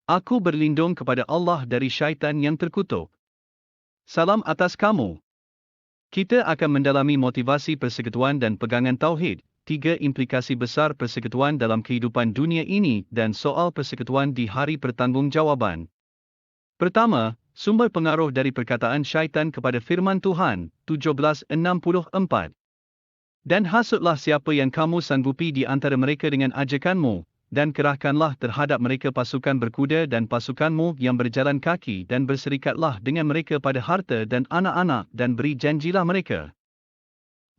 Aku berlindung kepada Allah dari syaitan yang terkutuk. Salam atas kamu. Kita akan mendalami motivasi persekutuan dan pegangan tauhid, 3 implikasi besar persekutuan dalam kehidupan dunia ini dan soal persekutuan di hari pertanggungjawaban. Pertama, sumber pengaruh dari perkataan syaitan kepada firman Tuhan, 17:64. Dan hasutlah siapa yang kamu sanggupi di antara mereka dengan ajakanmu, dan kerahkanlah terhadap mereka pasukan berkuda dan pasukanmu yang berjalan kaki dan berserikatlah dengan mereka pada harta dan anak-anak dan beri janjilah mereka.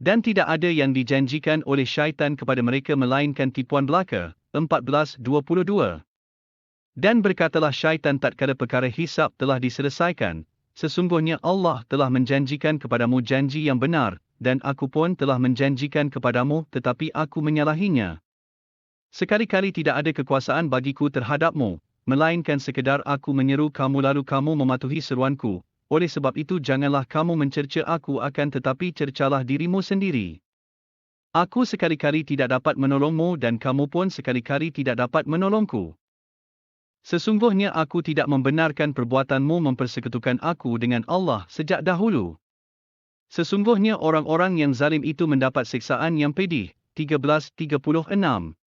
Dan tidak ada yang dijanjikan oleh syaitan kepada mereka melainkan tipuan belaka, 14:22. Dan berkatalah syaitan tatkala perkara hisab telah diselesaikan, sesungguhnya Allah telah menjanjikan kepadamu janji yang benar, dan aku pun telah menjanjikan kepadamu tetapi aku menyalahinya. Sekali-kali tidak ada kekuasaan bagiku terhadapmu, melainkan sekedar aku menyeru kamu lalu kamu mematuhi seruanku, oleh sebab itu janganlah kamu mencerca aku akan tetapi cercalah dirimu sendiri. Aku sekali-kali tidak dapat menolongmu dan kamu pun sekali-kali tidak dapat menolongku. Sesungguhnya aku tidak membenarkan perbuatanmu mempersekutukan aku dengan Allah sejak dahulu. Sesungguhnya orang-orang yang zalim itu mendapat siksaan yang pedih, 13:36.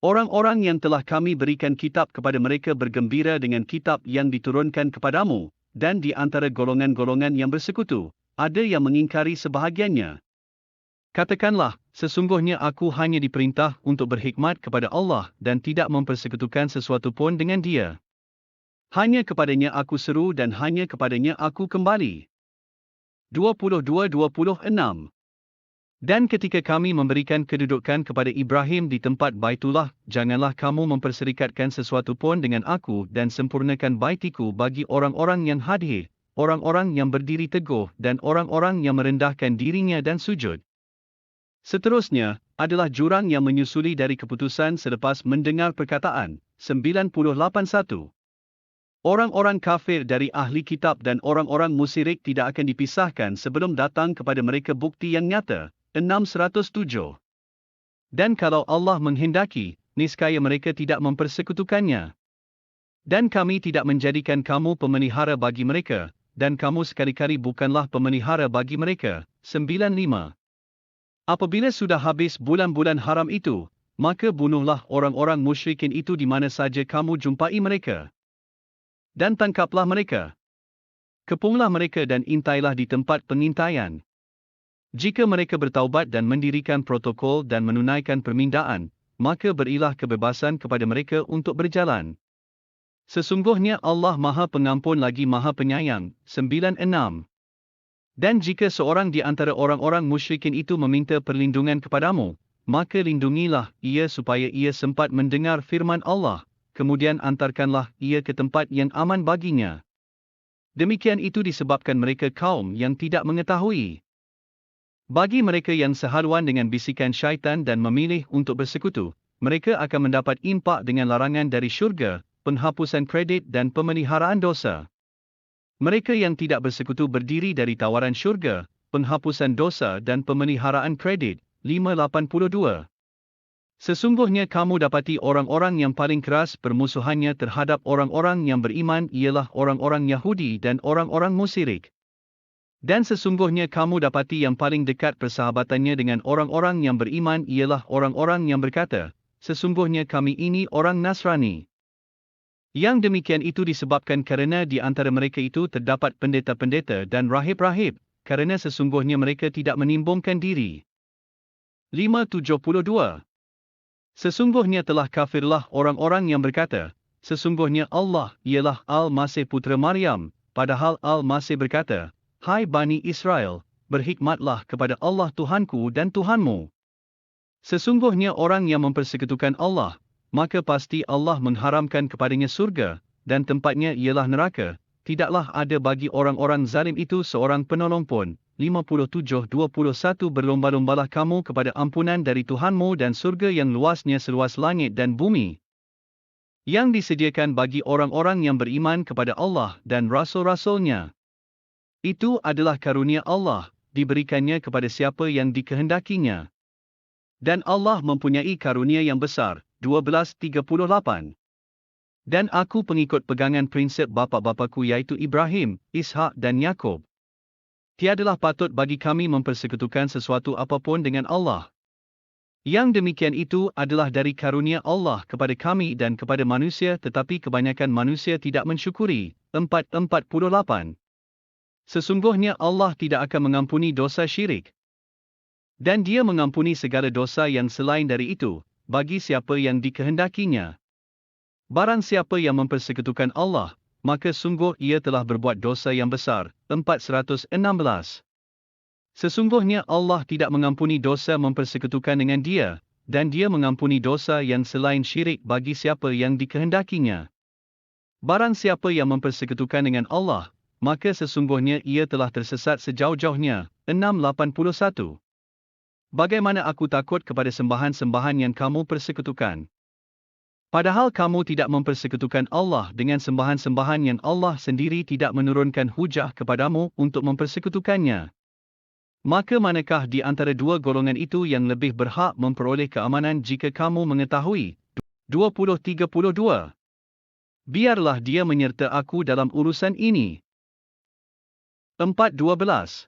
Orang-orang yang telah kami berikan kitab kepada mereka bergembira dengan kitab yang diturunkan kepadamu, dan di antara golongan-golongan yang bersekutu, ada yang mengingkari sebahagiannya. Katakanlah, sesungguhnya aku hanya diperintah untuk berkhidmat kepada Allah dan tidak mempersekutukan sesuatu pun dengan Dia. Hanya kepadanya aku seru dan hanya kepadanya aku kembali. 22:26. Dan ketika kami memberikan kedudukan kepada Ibrahim di tempat Baitullah, janganlah kamu memperserikatkan sesuatu pun dengan aku dan sempurnakan baitiku bagi orang-orang yang hadir, orang-orang yang berdiri teguh dan orang-orang yang merendahkan dirinya dan sujud. Seterusnya, adalah jurang yang menyusuli dari keputusan selepas mendengar perkataan, 98:1. Orang-orang kafir dari ahli kitab dan orang-orang musyrik tidak akan dipisahkan sebelum datang kepada mereka bukti yang nyata, 607. Dan kalau Allah menghendaki, niscaya mereka tidak mempersekutukannya. Dan kami tidak menjadikan kamu pemelihara bagi mereka, dan kamu sekali-kali bukanlah pemelihara bagi mereka, 95. Apabila sudah habis bulan-bulan haram itu, maka bunuhlah orang-orang musyrikin itu di mana saja kamu jumpai mereka. Dan tangkaplah mereka. Kepunglah mereka dan intailah di tempat pengintaian. Jika mereka bertaubat dan mendirikan protokol dan menunaikan permindaan, maka berilah kebebasan kepada mereka untuk berjalan. Sesungguhnya Allah Maha Pengampun lagi Maha Penyayang, 96. Dan jika seorang di antara orang-orang musyrikin itu meminta perlindungan kepadamu, maka lindungilah ia supaya ia sempat mendengar firman Allah, kemudian antarkanlah ia ke tempat yang aman baginya. Demikian itu disebabkan mereka kaum yang tidak mengetahui. Bagi mereka yang sehaluan dengan bisikan syaitan dan memilih untuk bersekutu, mereka akan mendapat impak dengan larangan dari syurga, penghapusan kredit dan pemeliharaan dosa. Mereka yang tidak bersekutu berdiri dari tawaran syurga, penghapusan dosa dan pemeliharaan kredit, 582. Sesungguhnya kamu dapati orang-orang yang paling keras permusuhannya terhadap orang-orang yang beriman ialah orang-orang Yahudi dan orang-orang musyrik. Dan sesungguhnya kamu dapati yang paling dekat persahabatannya dengan orang-orang yang beriman ialah orang-orang yang berkata, sesungguhnya kami ini orang Nasrani. Yang demikian itu disebabkan kerana di antara mereka itu terdapat pendeta-pendeta dan rahib-rahib, kerana sesungguhnya mereka tidak menimbungkan diri. 572. Sesungguhnya telah kafirlah orang-orang yang berkata, sesungguhnya Allah ialah Al-Masih Putera Maryam, padahal Al-Masih berkata, Hai Bani Israel, berhikmatlah kepada Allah Tuhanku dan Tuhanmu. Sesungguhnya orang yang mempersekutukan Allah, maka pasti Allah mengharamkan kepadanya surga, dan tempatnya ialah neraka, tidaklah ada bagi orang-orang zalim itu seorang penolong pun. 57:21 Berlomba-lombalah kamu kepada ampunan dari Tuhanmu dan surga yang luasnya seluas langit dan bumi, yang disediakan bagi orang-orang yang beriman kepada Allah dan Rasul-Rasulnya. Itu adalah karunia Allah, diberikannya kepada siapa yang dikehendakinya. Dan Allah mempunyai karunia yang besar, 12:38. Dan aku pengikut pegangan prinsip bapa-bapaku iaitu Ibrahim, Ishak dan Yakub. Tiadalah patut bagi kami mempersekutukan sesuatu apapun dengan Allah. Yang demikian itu adalah dari karunia Allah kepada kami dan kepada manusia, tetapi kebanyakan manusia tidak mensyukuri. 4:48. Sesungguhnya Allah tidak akan mengampuni dosa syirik. Dan Dia mengampuni segala dosa yang selain dari itu, bagi siapa yang dikehendakinya. Barang siapa yang mempersekutukan Allah, maka sungguh ia telah berbuat dosa yang besar. 416. Sesungguhnya Allah tidak mengampuni dosa mempersekutukan dengan Dia, dan Dia mengampuni dosa yang selain syirik bagi siapa yang dikehendakinya. Barang siapa yang mempersekutukan dengan Allah, maka sesungguhnya ia telah tersesat sejauh-jauhnya. 681. Bagaimana aku takut kepada sembahan-sembahan yang kamu persekutukan. Padahal kamu tidak mempersekutukan Allah dengan sembahan-sembahan yang Allah sendiri tidak menurunkan hujah kepadamu untuk mempersekutukannya. Maka manakah di antara dua golongan itu yang lebih berhak memperoleh keamanan jika kamu mengetahui? 20:32. Biarlah dia menyerta aku dalam urusan ini. 4:12.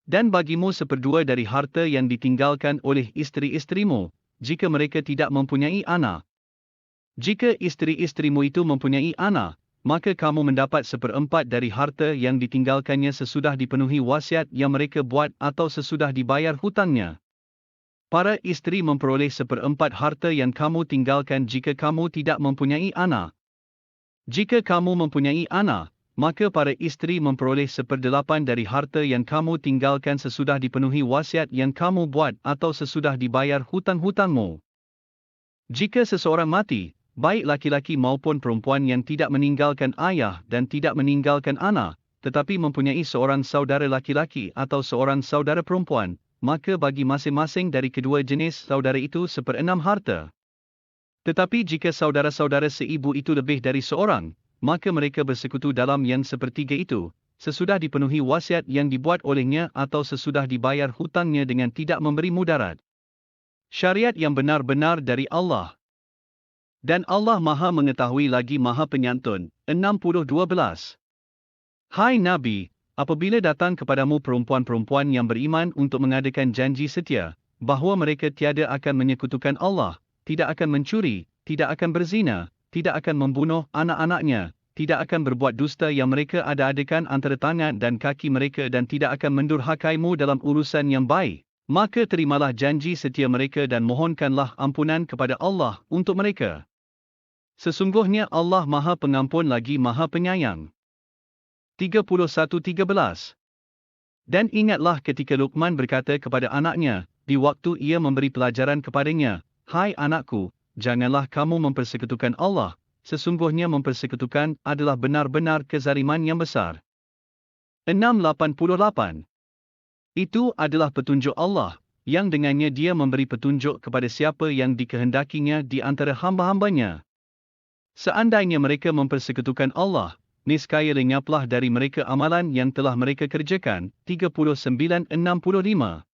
Dan bagimu seperdua dari harta yang ditinggalkan oleh isteri-isterimu, jika mereka tidak mempunyai anak. Jika isteri-isterimu itu mempunyai anak, maka kamu mendapat seperempat dari harta yang ditinggalkannya sesudah dipenuhi wasiat yang mereka buat atau sesudah dibayar hutangnya. Para isteri memperoleh seperempat harta yang kamu tinggalkan jika kamu tidak mempunyai anak. Jika kamu mempunyai anak, maka para isteri memperoleh seperdelapan dari harta yang kamu tinggalkan sesudah dipenuhi wasiat yang kamu buat atau sesudah dibayar hutang-hutangmu. Jika seseorang mati, baik laki-laki maupun perempuan yang tidak meninggalkan ayah dan tidak meninggalkan anak, tetapi mempunyai seorang saudara laki-laki atau seorang saudara perempuan, maka bagi masing-masing dari kedua jenis saudara itu seperenam harta. Tetapi jika saudara-saudara seibu itu lebih dari seorang, maka mereka bersekutu dalam yang sepertiga itu, sesudah dipenuhi wasiat yang dibuat olehnya atau sesudah dibayar hutangnya dengan tidak memberi mudarat. Syariat yang benar-benar dari Allah. Dan Allah Maha Mengetahui lagi Maha Penyantun. 60:12. Hai Nabi, apabila datang kepadamu perempuan-perempuan yang beriman untuk mengadakan janji setia, bahawa mereka tiada akan menyekutukan Allah, tidak akan mencuri, tidak akan berzina, tidak akan membunuh anak-anaknya, tidak akan berbuat dusta yang mereka ada-adakan antara tangan dan kaki mereka dan tidak akan mendurhakaimu dalam urusan yang baik, maka terimalah janji setia mereka dan mohonkanlah ampunan kepada Allah untuk mereka. Sesungguhnya Allah Maha Pengampun lagi Maha Penyayang. 31:13. Dan ingatlah ketika Luqman berkata kepada anaknya, di waktu ia memberi pelajaran kepadanya, hai anakku, janganlah kamu mempersekutukan Allah, sesungguhnya mempersekutukan adalah benar-benar kezaliman yang besar. 688. Itu adalah petunjuk Allah, yang dengannya Dia memberi petunjuk kepada siapa yang dikehendakinya di antara hamba-hambanya. Seandainya mereka mempersekutukan Allah, niscaya lenyaplah dari mereka amalan yang telah mereka kerjakan. 39:65.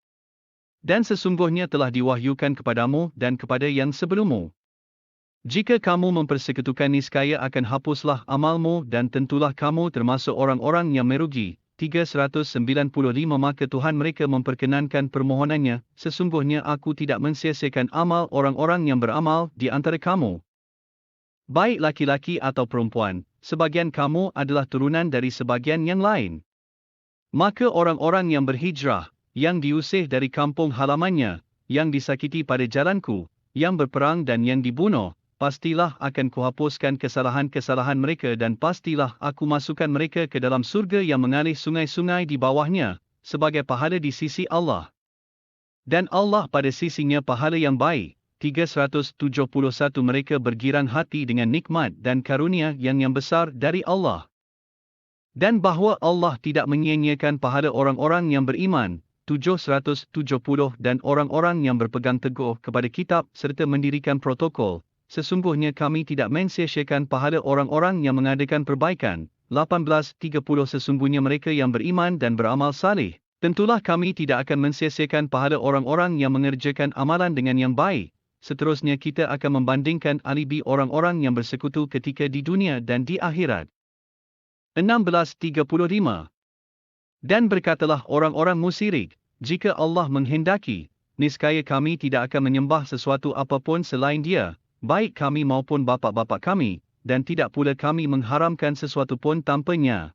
Dan sesungguhnya telah diwahyukan kepadamu dan kepada yang sebelummu. Jika kamu mempersekutukan niscaya akan hapuslah amalmu dan tentulah kamu termasuk orang-orang yang merugi. 395. Maka Tuhan mereka memperkenankan permohonannya, sesungguhnya aku tidak mensia-siakan amal orang-orang yang beramal di antara kamu. Baik laki-laki atau perempuan, sebagian kamu adalah turunan dari sebagian yang lain. Maka orang-orang yang berhijrah, yang diusir dari kampung halamannya, yang disakiti pada jalanku, yang berperang dan yang dibunuh, pastilah akan kuhapuskan kesalahan-kesalahan mereka dan pastilah aku masukkan mereka ke dalam surga yang mengalir sungai-sungai di bawahnya, sebagai pahala di sisi Allah. Dan Allah pada sisinya pahala yang baik. 371. Mereka bergirang hati dengan nikmat dan karunia yang besar dari Allah. Dan bahawa Allah tidak menyia-nyiakan pahala orang-orang yang beriman. 770. Dan orang-orang yang berpegang teguh kepada kitab serta mendirikan protokol, sesungguhnya kami tidak mensia-siakan pahala orang-orang yang mengadakan perbaikan. 18:30. Sesungguhnya mereka yang beriman dan beramal saleh, tentulah kami tidak akan mensia-siakan pahala orang-orang yang mengerjakan amalan dengan yang baik, seterusnya kita akan membandingkan alibi orang-orang yang bersekutu ketika di dunia dan di akhirat. 16:35. Dan berkatalah orang-orang musyrik, jika Allah menghendaki, niscaya kami tidak akan menyembah sesuatu apapun selain Dia, baik kami maupun bapa-bapa kami, dan tidak pula kami mengharamkan sesuatu pun tanpanya.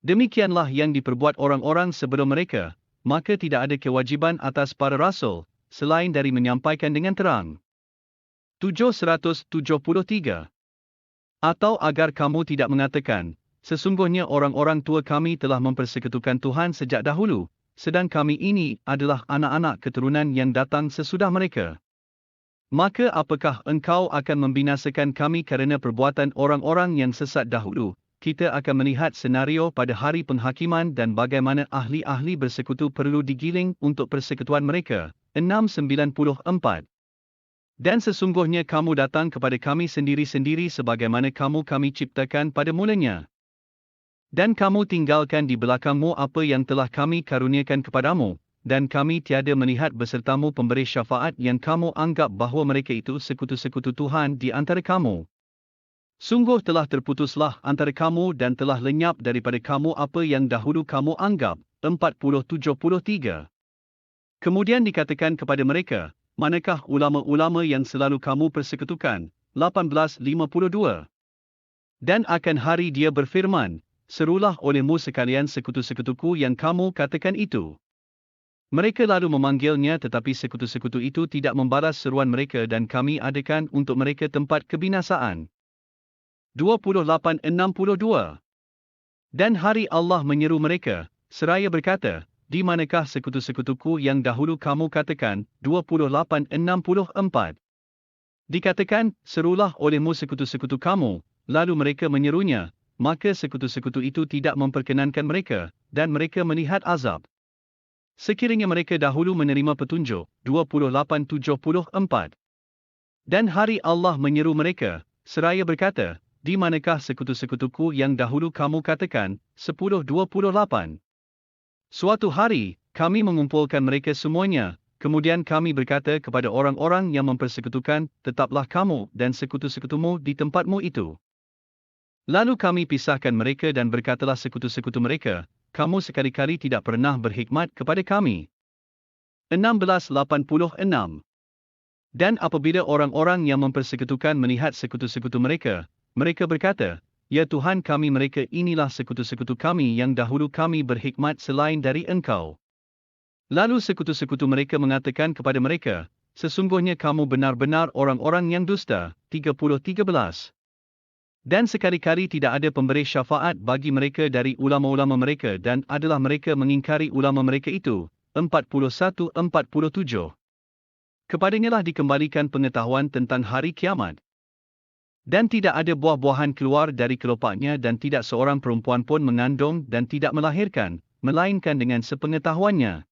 Demikianlah yang diperbuat orang-orang sebelum mereka, maka tidak ada kewajiban atas para rasul, selain dari menyampaikan dengan terang. 773. Atau agar kamu tidak mengatakan, sesungguhnya orang-orang tua kami telah mempersekutukan Tuhan sejak dahulu, sedang kami ini adalah anak-anak keturunan yang datang sesudah mereka. Maka apakah engkau akan membinasakan kami kerana perbuatan orang-orang yang sesat dahulu? Kita akan melihat senario pada hari penghakiman dan bagaimana ahli-ahli bersekutu perlu digiling untuk persekutuan mereka. 694. Dan sesungguhnya kamu datang kepada kami sendiri-sendiri sebagaimana kami ciptakan pada mulanya. Dan kamu tinggalkan di belakangmu apa yang telah kami karuniakan kepadamu, dan kami tiada melihat besertamu pemberi syafaat yang kamu anggap bahawa mereka itu sekutu-sekutu Tuhan di antara kamu. Sungguh telah terputuslah antara kamu dan telah lenyap daripada kamu apa yang dahulu kamu anggap. 40:73. Kemudian dikatakan kepada mereka, manakah ulama-ulama yang selalu kamu persekutukan? 18:52. Dan akan hari Dia berfirman, serulah olehmu sekalian sekutu-sekutuku yang kamu katakan itu. Mereka lalu memanggilnya tetapi sekutu-sekutu itu tidak membalas seruan mereka dan kami adakan untuk mereka tempat kebinasaan. 28:62. Dan hari Allah menyeru mereka, seraya berkata, di manakah sekutu-sekutuku yang dahulu kamu katakan? 28:64. Dikatakan, serulah olehmu sekutu-sekutu kamu, lalu mereka menyerunya, maka sekutu-sekutu itu tidak memperkenankan mereka, dan mereka melihat azab. Sekiranya mereka dahulu menerima petunjuk. 28:74. Dan hari Allah menyeru mereka, seraya berkata, di manakah sekutu-sekutuku yang dahulu kamu katakan? 10:28. Suatu hari, kami mengumpulkan mereka semuanya, kemudian kami berkata kepada orang-orang yang mempersekutukan, tetaplah kamu dan sekutu-sekutumu di tempatmu itu. Lalu kami pisahkan mereka dan berkatalah sekutu-sekutu mereka, kamu sekali-kali tidak pernah berhikmat kepada kami. 1686. Dan apabila orang-orang yang mempersekutukan melihat sekutu-sekutu mereka, mereka berkata, ya Tuhan kami, mereka inilah sekutu-sekutu kami yang dahulu kami berhikmat selain dari Engkau. Lalu sekutu-sekutu mereka mengatakan kepada mereka, sesungguhnya kamu benar-benar orang-orang yang dusta. 30:13. Dan sekali-kali tidak ada pemberi syafaat bagi mereka dari ulama-ulama mereka dan adalah mereka mengingkari ulama mereka itu. 41:47. Kepadanya lah dikembalikan pengetahuan tentang hari kiamat. Dan tidak ada buah-buahan keluar dari kelopaknya dan tidak seorang perempuan pun mengandung dan tidak melahirkan, melainkan dengan sepengetahuannya.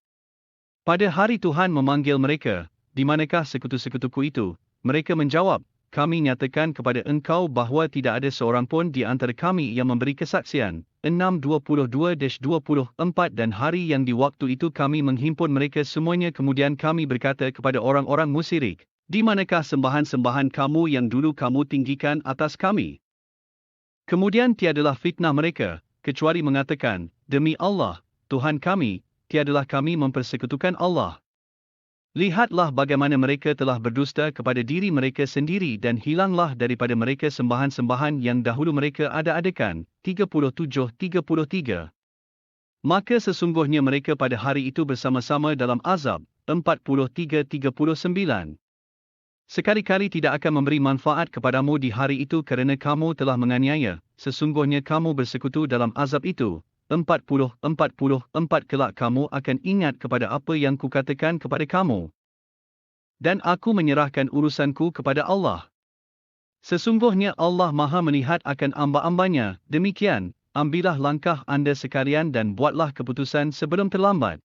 Pada hari Tuhan memanggil mereka, di manakah sekutu-sekutuku itu? Mereka menjawab, kami nyatakan kepada engkau bahawa tidak ada seorang pun di antara kami yang memberi kesaksian. 6:22-24. Dan hari yang di waktu itu kami menghimpun mereka semuanya kemudian kami berkata kepada orang-orang musyrik, di manakah sembahan-sembahan kamu yang dulu kamu tinggikan atas kami? Kemudian tiadalah fitnah mereka, kecuali mengatakan, demi Allah, Tuhan kami, tiadalah kami mempersekutukan Allah. Lihatlah bagaimana mereka telah berdusta kepada diri mereka sendiri dan hilanglah daripada mereka sembahan-sembahan yang dahulu mereka ada-adakan. 37-33. Maka sesungguhnya mereka pada hari itu bersama-sama dalam azab. 43-39. Sekali-kali tidak akan memberi manfaat kepadamu di hari itu kerana kamu telah menganiaya, sesungguhnya kamu bersekutu dalam azab itu. 40-44. Kelak kamu akan ingat kepada apa yang kukatakan kepada kamu. Dan aku menyerahkan urusanku kepada Allah. Sesungguhnya Allah Maha melihat akan amba-ambanya, demikian, ambillah langkah anda sekalian dan buatlah keputusan sebelum terlambat.